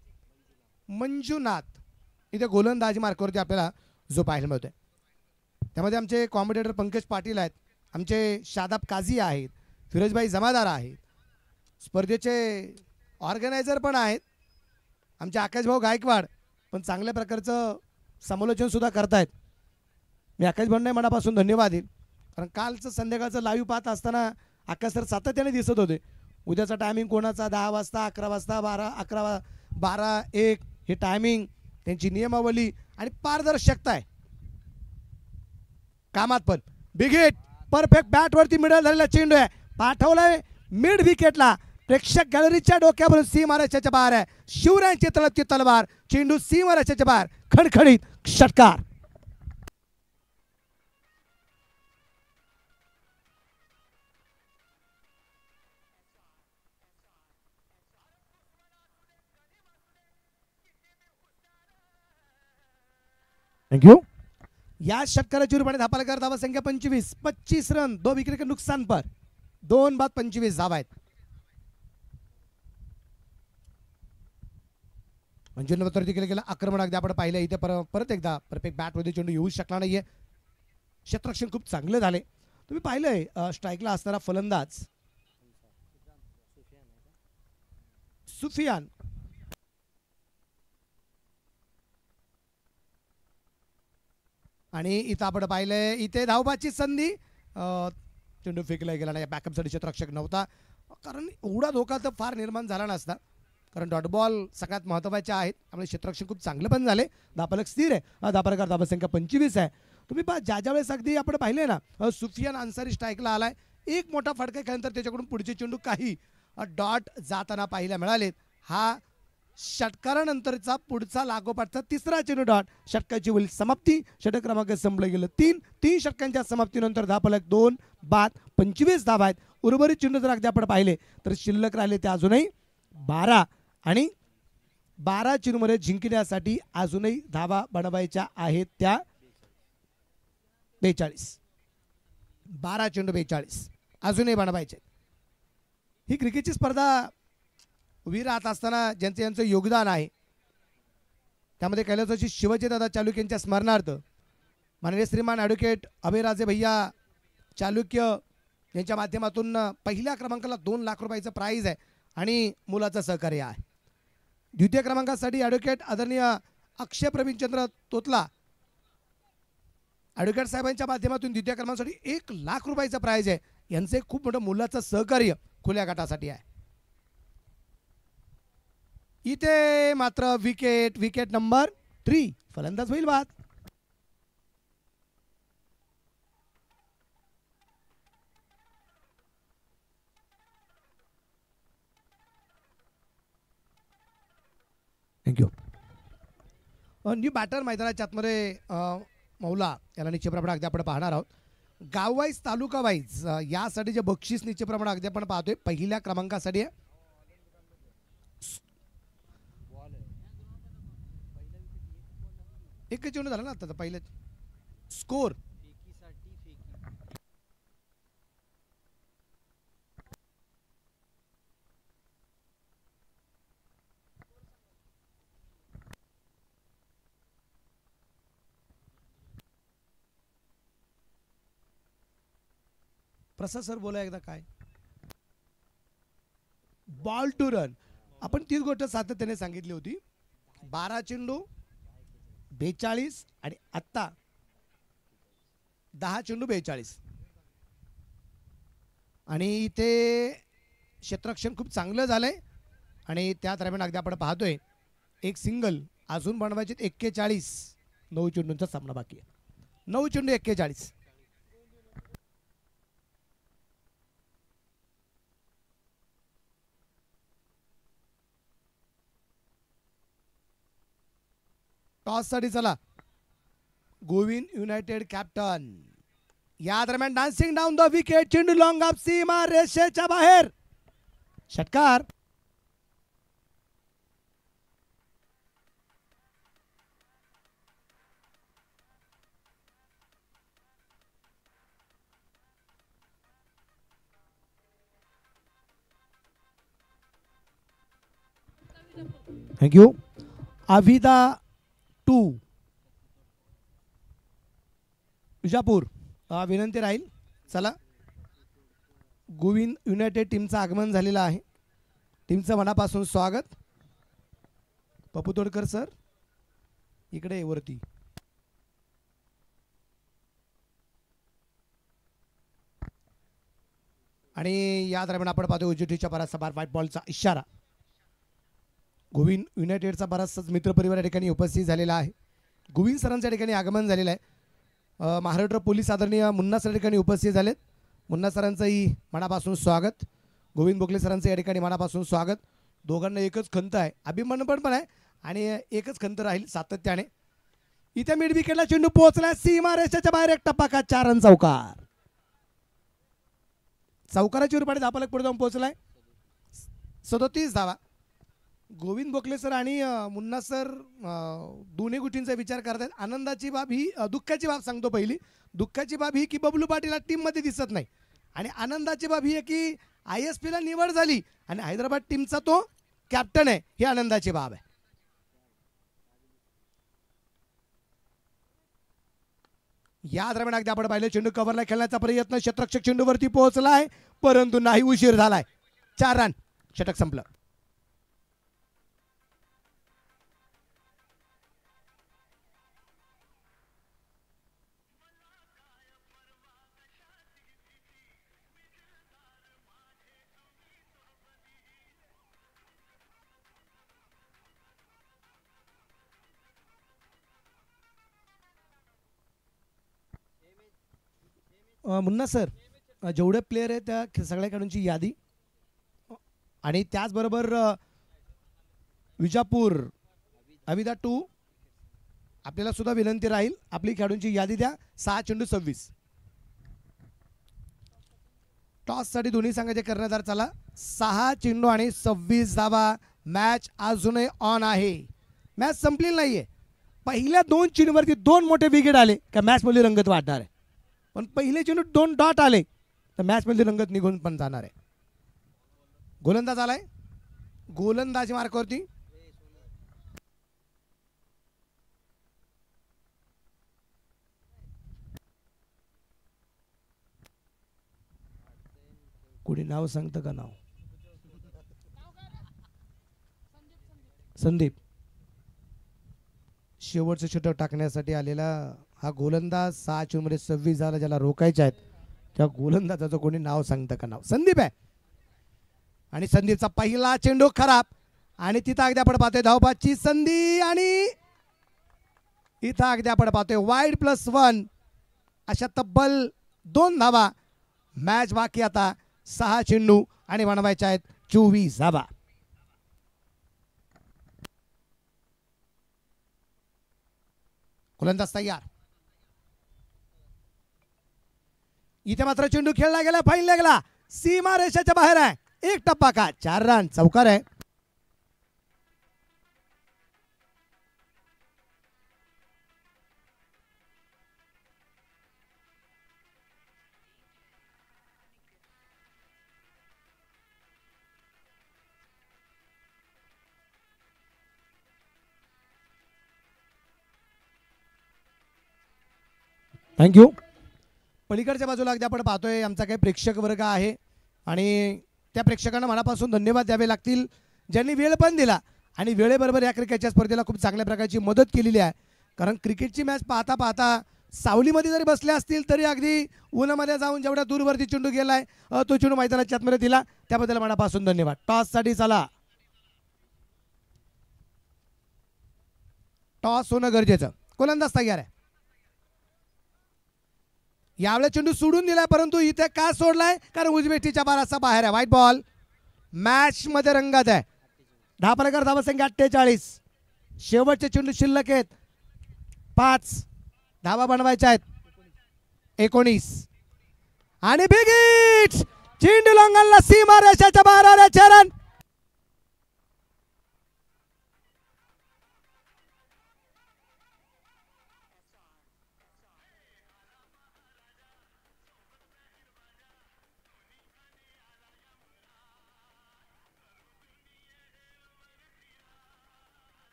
मंजुनाथ. इथे गोलंदाजी मार्कावरती आपल्याला जो पाहायला मिळतोय त्यामध्ये आमचे कॉम्बिनेटर पंकज पाटील आहेत, आमचे शादाब काझी आहेत, फिरोजभाई जमादार आहेत, स्पर्धेचे ऑर्गनायझर पण आहेत आमचे आकाशभाऊ गायकवाड, पण चांगल्या प्रकारचं समालोचन सुद्धा करतायत. मी आकाश भाऊंना मनापासून धन्यवाद देईन कारण कालचं संध्याकाळचं लाईव्ह पाहत असताना आकाश सर सातत्याने दिसत होते उद्याचा टायमिंग कोणाचा 10 वाजता 11 वाजता 12 हे टायमिंग त्यांची नियमावली आणि पारदर्शकता आहे कामात पण. बिग हिट परफेक्ट बॅटवरती मिडल झालेला चेंडू आहे पाठवलाय मिड विकेटला. प्रेक्षक गॅलरीच्या डोक्यावरून सीमारेषेच्या बाहेर आहे. शिवरायांची तळपती तलवार चेंडू सीमारेषेच्या बाहेर खणखणीत षटकार. थँक्यू. या षटकाराची रूपाने धापालकर धावा संख्या 25 रन 2 विकेट के नुकसान पर 2 बाद 25 धावा आहेत. मंजुनावरती केलं गेलं आक्रमण अगदी आपण पाहिलं इथे परत एकदा परफेक्ट बॅटमध्ये चेंडू येऊ शकला नाहीये. क्षेत्ररक्षण खूप चांगले झाले. तुम्ही पाहिलंय स्ट्राईकला असणारा फलंदाज सुफियान आणि इथं आपण पाहिलंय इथे धावबाची संधी चेंडू फेकला गेला नाही. बॅकअपसाठी क्षेत्ररक्षक नव्हता कारण एवढा धोका तर फार निर्माण झाला नसता कारण डॉट बॉल सगळ्यात महत्त्वाचे आहेत त्यामुळे क्षेत्ररक्षण खूप चांगले पण झाले. धापालक स्थिर आहे. धापालकर धाबा संख्या 25 आहे. तुम्ही ज्या वेळेस अगदी आपण पाहिले ना सुफियान अन्सारी स्ट्राईकला आलाय एक मोठा फटका खेळल्यानंतर त्याच्याकडून पुढचे चेंडू काही डॉट जाताना पाहायला मिळालेत. हा षटकारानंतरचा पुढचा लागोपाठचा तिसरा चेंडू डॉट. षटकाची होईल समाप्ती. षटक क्रमांक संपलं गेलं 3 षटकांच्या समाप्तीनंतर धापालक 2 बाद 25 धावा आहेत. उर्वरित चेंडू जर अगदी आपण पाहिले तर शिल्लक राहिले ते अजूनही 12 आणि 12 चेंडूमध्ये जिंकण्यासाठी अजूनही धावा बनवायच्या आहेत त्या 42. 12 चेंडू 42 अजूनही बनवायचे. ही क्रिकेटची स्पर्धा उभी राहत असताना यांचं योगदान आहे त्यामध्ये कैलासवासी शिवाजी दादा चालुक्य यांच्या स्मरणार्थ माननीय श्रीमान ॲडव्होकेट अभयराजे भैया चालुक्य यांच्या माध्यमातून पहिल्या क्रमांकाला 2 लाख रुपयाचं प्राइज आहे आणि मुलाचं सहकार्य आहे. द्वितीय क्रमांकासाठी ॲडव्होकेट आदरणीय अक्षय प्रवीणचंद्र तोतला ॲडव्होकेट साहेबांच्या माध्यमातून द्वितीय क्रमांकासाठी 1 लाख रुपयाचं प्राइज आहे. यांचे खूप मोठं मुलाचं सहकार्य खुल्या गटासाठी आहे. इथे मात्र विकेट नंबर 3 फलंदाज होईल बाद. थँक्यू. न्यू बॅटर मैदानाच्या आतमध्ये मौला याला निश्चितप्रमाणे अगदी आपण पाहणार आहोत. गाव वाईज तालुका वाईज यासाठी जे बक्षीस निश्चितप्रमाणे अगदी आपण पाहतोय पहिल्या क्रमांकासाठी आहे. एक चेंडू झाला ना आता पहिले स्कोर प्रसाद सर बोला एकदा काय बॉल टू रन. आपण तीच गोष्ट सातत्याने सांगितली होती. 12 चेंडू 42 आणि आत्ता 10 चेंडू 42 आणि इथे क्षेत्ररक्षण खूप चांगलं झालंय आणि त्या दरम्यान अगदी आपण पाहतोय एक सिंगल अजून बनवायचे 41. 9 चेंडूंचा सामना बाकी आहे. 9 चेंडू 41. टॉस साठी चला गोविंद युनायटेड कॅप्टन. या दरम्यान डान्सिंग डाऊन द विकेट चेंडू लॉंग ऑफ सीमा रेषेच्या बाहेर षटकार. थँक्यू. अविदा 2 विजापूर विनंती राहील. चला गोविंद युनायटेड टीमचं आगमन झालेलं आहे. टीमचं मनापासून स्वागत. पप्पू तोडकर सर इकडे वरती. आणि या दरम्यान आपण पाहतो उजवीच्या बराचसा व्हाईट बॉलचा इशारा. गोविंद युनायटेडचा बराचसाच मित्रपरिवार या ठिकाणी उपस्थित झालेला आहे. गोविंद सरांच्या ठिकाणी आगमन झालेलं आहे. महाराष्ट्र पोलीस आदरणीय मुन्ना सर ठिकाणी उपस्थित झालेत. मुन्ना सरांचंही मनापासून स्वागत. गोविंद बोकले सरांचं या ठिकाणी मनापासून स्वागत. दोघांना एकच खंत आहे, अभिमान पण आहे आणि एकच खंत राहील सातत्याने. इथे मिड विकेटला चेंडू पोहोचला, सीमा रेषेच्या बाहेर एक टप्पा का 4 रन चौकार. चौकाराची उरपाडी धापालक पुढे जाऊन पोहोचलाय. 37 धावा. गोविंद बोकले सर आणि मुन्ना सर दोन्ही गोष्टींचा विचार करतात. आनंदाची बाब ही, दुःखाची बाब सांगतो पहिली. दुःखाची बाब ही की बबलू पाटील टीममध्ये दिसत नाही आणि आनंदाची बाब ही आहे की ISP ला निवड झाली आणि हैदराबाद टीमचा तो कॅप्टन आहे, ही आनंदाची बाब आहे. या दरम्यान अगदी आपण पाहिलं चेंडू कव्हरला खेळण्याचा प्रयत्न, शतरक्षक चेंडूवरती पोहोचलाय परंतु नाही, उशीर झालाय. 4 रन, षटक संपलं. मुन्ना सर, जेवढे प्लेयर आहेत त्या सगळ्या खेळाडूंची यादी आणि त्याचबरोबर विजापूर अविदा 2 आपल्याला सुद्धा विनंती राहील आपली खेळाडूंची यादी द्या. 6 चेंडू 26. टॉससाठी दोन्ही संघाचे कर्णधार चला. 6 चेंडू आणि 26 धावा. मॅच अजूनही ऑन आहे, मॅच संपलेली नाहीये. पहिल्या 2 चेंडूवरती 2 मोठे विकेट आले का मॅच मध्ये रंगत वाढणार आहे, पण पहिले चेंडू 2 डॉट आले तर मॅच मध्ये रंगत निघून पण जाणार आहे. गोलंदाज आलाय, गोलंदाजी मार्कावरती. कोणी नाव सांगतं का? नाव संदीप. शेवटचं षटक टाकण्यासाठी आलेला हा गोलंदाज. 6 चेंडूमध्ये 26 झाला. ज्याला रोखायचे आहेत त्या गोलंदाजाचं कोणी नाव सांगतं का? नाव संदीप आहे आणि संदीपचा पहिला चेंडू खराब आणि तिथं अगदी आपण पाहतोय धावपाची संधी आणि इथं अगदी आपण पाहतोय वाईड +1 अशा तब्बल 2 धावा. मॅच बाकी आता 6 चेंडू आणि बनवायच्या आहेत 24 धावा. गोलंदाज तयार. इथे मात्र चेंडू खेळला गेला, फाईन लागला, सीमा रेषेच्या बाहेर आहे. एक टप्पा का 4 रन चौकार आहे. थँक्यू. पलीकडच्या बाजूला अगदी आपण पाहतोय आमचा काही प्रेक्षक वर्ग आहे आणि त्या प्रेक्षकांना मनापासून धन्यवाद द्यावे लागतील ज्यांनी वेळ पण दिला आणि वेळेबरोबर या क्रिकेटच्या स्पर्धेला खूप चांगल्या प्रकारची मदत केलेली आहे. कारण क्रिकेटची मॅच पाहता पाहता सावलीमध्ये जरी बसले असतील तरी अगदी उन्हामध्ये जाऊन जेवढ्या दूरवरती चेंडू गेलाय तो चेंडू मैदानाच्या आतमध्ये दिला, त्याबद्दल मनापासून धन्यवाद. टॉससाठी चला. टॉस होणं गरजेचं. गोलंदाज तयार आहे. यावेळेस चेंडू सोडून दिलाय परंतु इथे का सोडलाय? कारण उजवेष्टीच्या बाराचा बाहेर आहे. White ball. मॅच मध्ये रंगत आहे. धापलकर धावसंख्या 48. शेवटचे चेंडू शिल्लक आहेत 5 धावा बनवायच्या आहेत 19 आणि बिग हिट. चेंडू लॉंगलला सीमा रेषेच्या बाहेर आला. 4 रन.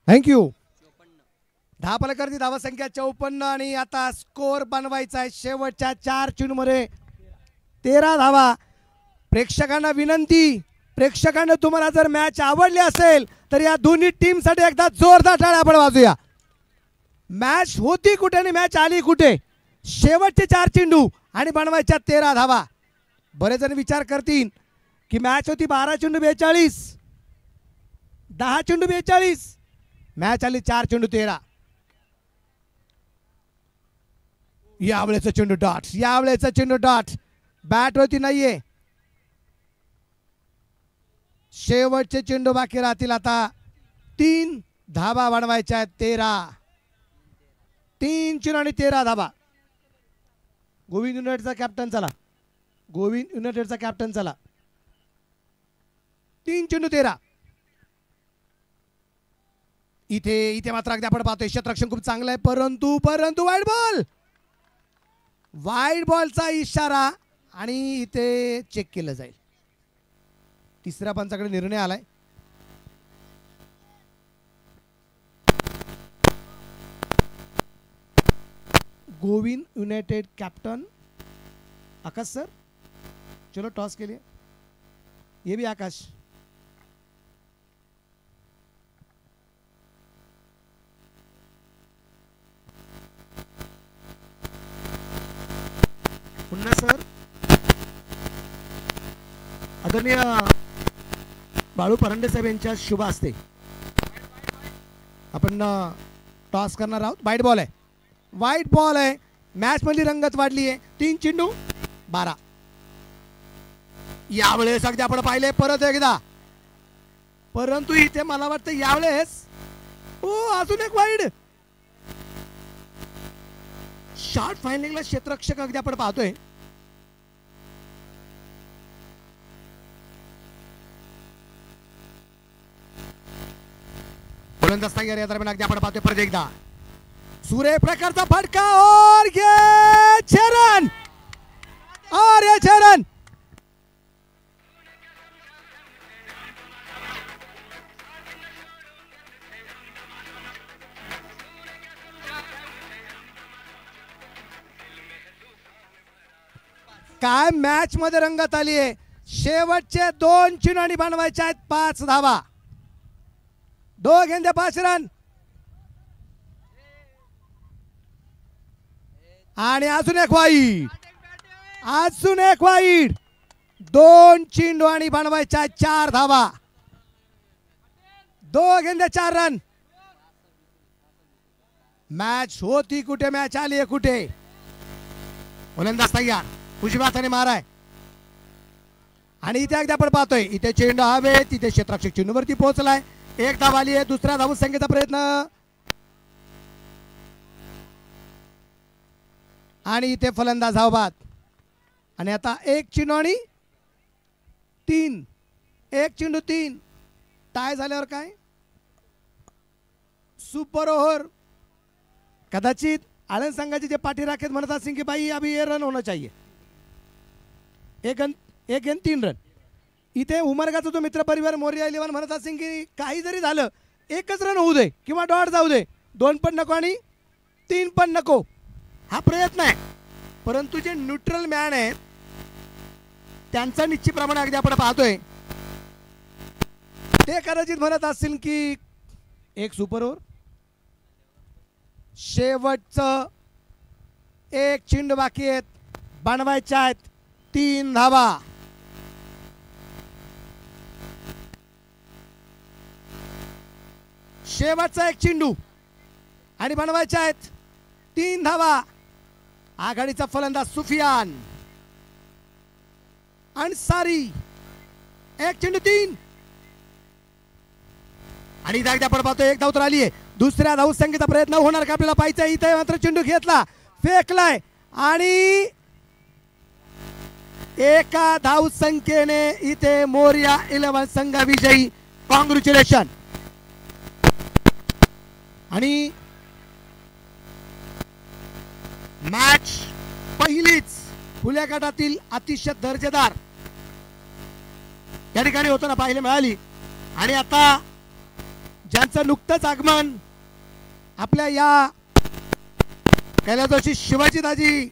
थँक्यू. धापलकरची धावसंख्या 54 आणि आता स्कोर बनवायचा आहे शेवटच्या 4 चेंडूमध्ये 13 धावा. प्रेक्षकांना विनंती, प्रेक्षकांना तुम्हाला जर मॅच आवडली असेल तर या दोन्ही टीमसाठी एकदा जोरदार टाळ्या आपण वाजूया. मॅच होती कुठे आणि मॅच आली कुठे शेवटचे 4 चेंडू आणि बनवायच्या 13 धावा. बरेच जण विचार करतील की मॅच होती 12 चेंडू 42, 10 चेंडू 42, मॅच आली 4 चेंडू 13. यावेळेचा चेंडू डॉट, यावेळेचा चेंडू डॉट, बॅट वरती नाहीये. शेवटचे चेंडू बाकी राहतील आता. 3 धावा बनवायच्या आहेत. 13, 3 चेंडू आणि 13 धावा. गोविंद युनायटेडचा कॅप्टन चला, गोविंद युनायटेडचा कॅप्टन चला. 3 चेंडू 13. इथे मात्र अगदी आपण पाहतोय क्षेत्ररक्षण खूप चांगलं आहे, परंतु वाईड बॉल, वाईड बॉलचा इशारा आणि इथे चेक केलं जाईल. तिसऱ्या पंचाकडे निर्णय आलाय. गोविंद युनाइटेड कैप्टन आकाश सर, चलो टॉस के लिए, ये भी आकाश. पुन्हा सर, आदरणीय बाळू परांडे साहेब यांच्या शुभ हस्ते आपण टॉस करणार आहोत. वाईट बॉल आहे, वाईट बॉल आहे. मॅच मधली रंगत वाढली आहे. 3 चेंडू 12. यावेळेस अगदी आपण पाहिले परत एकदा, परंतु इथे मला वाटतं यावेळेस अजून एक वाईड शॉट. फायनलिंगला क्षेत्ररक्षक अगदी आपण पाहतोय. गोलंदाज तयार या दरम्यान अगदी आपण पाहतोय परत एकदा सूर्यप्रकारचा फटका और ये 6 रन, और ये 6 रन. काय मॅच मध्ये रंगत आली आहे. शेवटचे 2 चेंडू आणि बनवायचे आहेत 5 धावा. 2 गेंदे 5 रन. आणि अजून एक वाईड, अजून एक वाईड. 2 चेंडू आणि बनवायच्या 4 धावा. 2 गेंदे 4 रन. मॅच होती कुठे, मॅच आली आहे कुठे. गोलंदाज तयार, उजव्या हाताने माराय. आणि इथे अगदी आपण पाहतोय इथे चेंडू हवे, तिथे क्षेत्ररक्षक चेंडूवरती पोहोचलाय. 1 धाव आली आहे. दुसऱ्या धाव संख्येचा प्रयत्न आणि इथे फलंदाज धावबाद. आणि आता 1 चेंडू आणि 3, 1 चेंडू 3. टाय झाल्यावर काय सुपर ओव्हर. कदाचित आनंद संघाचे जे पाठीराखेत म्हणत असतील की भाई अभी ये रन होना चाहिए. 1 गेंद 3 रन. इथे उमरगाचा जो मित्र परिवार मोरिया 11 म्हणत असेल की काही जरी झालं 1च रन होऊ दे किंवा डॉट जाऊ दे, 2 पण नको आणि 3 पण नको. हा प्रयत्न आहे, परंतु जे न्यूट्रल मॅन आहेत त्यांचा निश्चितप्रमाणे अगदी आपण पाहतोय ते कदाचित म्हणत असतील की एक सुपर ओव्हर. शेवटचं 1 चेंडू बाकी आहेत, बनवायच्या आहेत 3 धावा. शेवटचा 1 चेंडू आणि बनवायच्या आहेत 3 धावा. आघाडीचा फलंदाज सुफियान अन्सारी. 1 चेंडू 3 आणि इथे आपण पाहतो 1 धाव तर आली आहे. दुसऱ्या धाव संख्येचा प्रयत्न होणार का आपल्याला पाहायचा. इथे मात्र चेंडू घेतला, फेकलाय आणि 1 धाव संख्येने इथे मोरिया 11 संघ विजयी. कॉंग्रॅच्युलेशन. आणि मॅच पहिलीच खुल्या गटातील अतिशय दर्जेदार या ठिकाणी होताना पाहायला मिळाली. आणि आता ज्यांचं नुकतंच आगमन आपल्या या कैलासवासी शिवाजी दाजी